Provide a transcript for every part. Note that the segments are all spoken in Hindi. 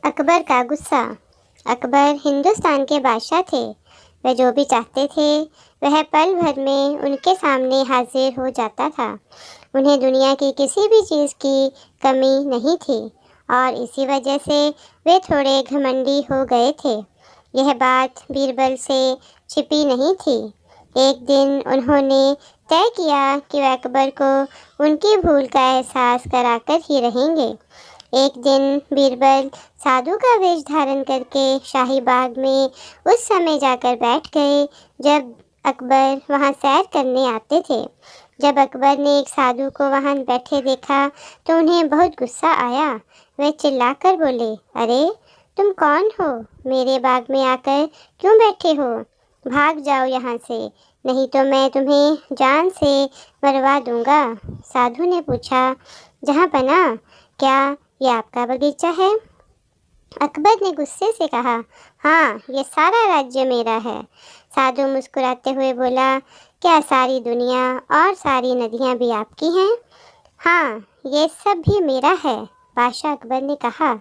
अकबर का गुस्सा। अकबर हिंदुस्तान के बादशाह थे। वह जो भी चाहते थे वह पल भर में उनके सामने हाजिर हो जाता था। उन्हें दुनिया की किसी भी चीज़ की कमी नहीं थी और इसी वजह से वे थोड़े घमंडी हो गए थे। यह बात बीरबल से छिपी नहीं थी। एक दिन उन्होंने तय किया कि वह अकबर को उनकी भूल का एहसास कराकर ही रहेंगे। एक दिन बीरबल साधु का वेश धारण करके शाही बाग में उस समय जाकर बैठ गए जब अकबर वहां सैर करने आते थे। जब अकबर ने एक साधु को वहां बैठे देखा तो उन्हें बहुत गुस्सा आया। वे चिल्लाकर बोले, अरे तुम कौन हो? मेरे बाग में आकर क्यों बैठे हो? भाग जाओ यहाँ से, नहीं तो मैं तुम्हें जान से मरवा दूंगा। साधु ने पूछा, जहाँ पना, क्या ये आपका बगीचा है? अकबर ने गुस्से से कहा, हाँ, ये सारा राज्य मेरा है। साधु मुस्कुराते हुए बोला, क्या सारी दुनिया और सारी नदियाँ भी आपकी हैं? हाँ, ये सब भी मेरा है। बादशाह अकबर ने कहा,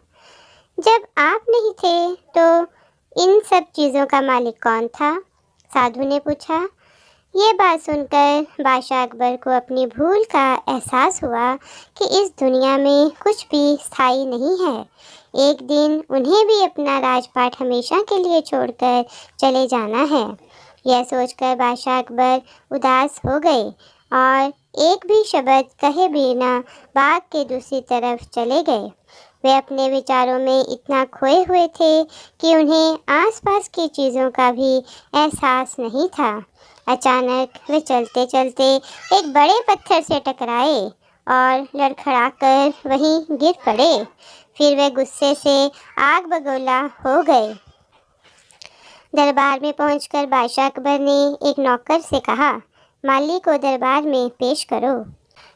जब आप नहीं थे तो इन सब चीज़ों का मालिक कौन था? साधु ने पूछा। ये बात सुनकर बादशाह अकबर को अपनी भूल का एहसास हुआ कि इस दुनिया में कुछ भी स्थायी नहीं है। एक दिन उन्हें भी अपना राजपाट हमेशा के लिए छोड़कर चले जाना है। यह सोचकर बादशाह अकबर उदास हो गए और एक भी शब्द कहे बिना बाग के दूसरी तरफ चले गए। वे अपने विचारों में इतना खोए हुए थे कि उन्हें आसपास की चीज़ों का भी एहसास नहीं था। अचानक वे चलते चलते एक बड़े पत्थर से टकराए और लड़खड़ाकर वहीं गिर पड़े। फिर वे गुस्से से आग बगोला हो गए। दरबार में पहुंचकर बादशाह अकबर ने एक नौकर से कहा, माली को दरबार में पेश करो।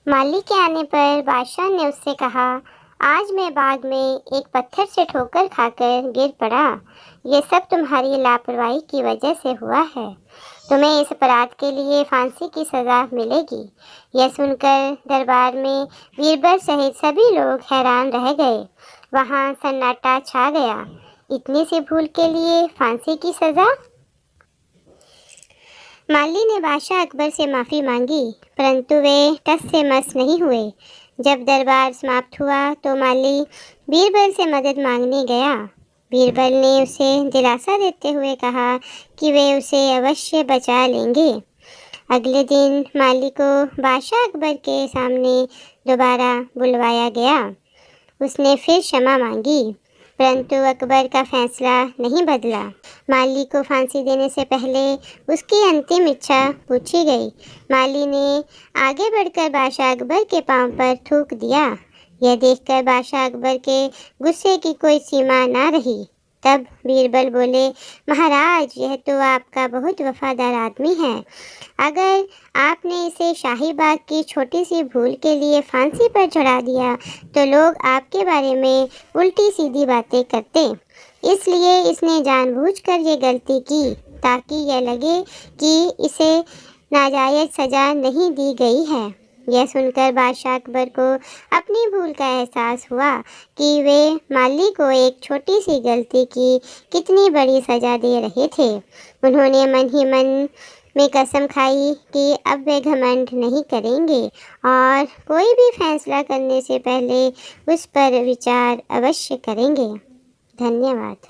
माली के आने पर बादशाह ने उससे कहा, आज मैं बाग में एक पत्थर से ठोकर खाकर गिर पड़ा। ये सब तुम्हारी लापरवाही की वजह से हुआ है। तुम्हें इस अपराध के लिए फांसी की सज़ा मिलेगी। यह सुनकर दरबार में बीरबल सहित सभी लोग हैरान रह गए। वहाँ सन्नाटा छा गया। इतनी सी भूल के लिए फांसी की सज़ा? माली ने बादशाह अकबर से माफ़ी मांगी, परंतु वे टस से मस नहीं हुए। जब दरबार समाप्त हुआ तो माली बीरबल से मदद मांगने गया। बीरबल ने उसे दिलासा देते हुए कहा कि वे उसे अवश्य बचा लेंगे। अगले दिन माली को बादशाह अकबर के सामने दोबारा बुलवाया गया। उसने फिर क्षमा मांगी, परंतु अकबर का फैसला नहीं बदला। माली को फांसी देने से पहले उसकी अंतिम इच्छा पूछी गई। माली ने आगे बढ़कर बादशाह अकबर के पांव पर थूक दिया। यह देखकर बादशाह अकबर के गुस्से की कोई सीमा ना रही। तब बीरबल बोले, महाराज, यह तो आपका बहुत वफादार आदमी है। अगर आपने इसे शाही बाग की छोटी सी भूल के लिए फांसी पर चढ़ा दिया तो लोग आपके बारे में उल्टी सीधी बातें करते। इसलिए इसने जानबूझकर ये गलती की ताकि यह लगे कि इसे नाजायज़ सज़ा नहीं दी गई है। यह सुनकर बादशाह अकबर को अपनी भूल का एहसास हुआ कि वे माली को एक छोटी सी गलती की कितनी बड़ी सज़ा दे रहे थे। उन्होंने मन ही मन में कसम खाई कि अब वे घमंड नहीं करेंगे और कोई भी फैसला करने से पहले उस पर विचार अवश्य करेंगे। धन्यवाद।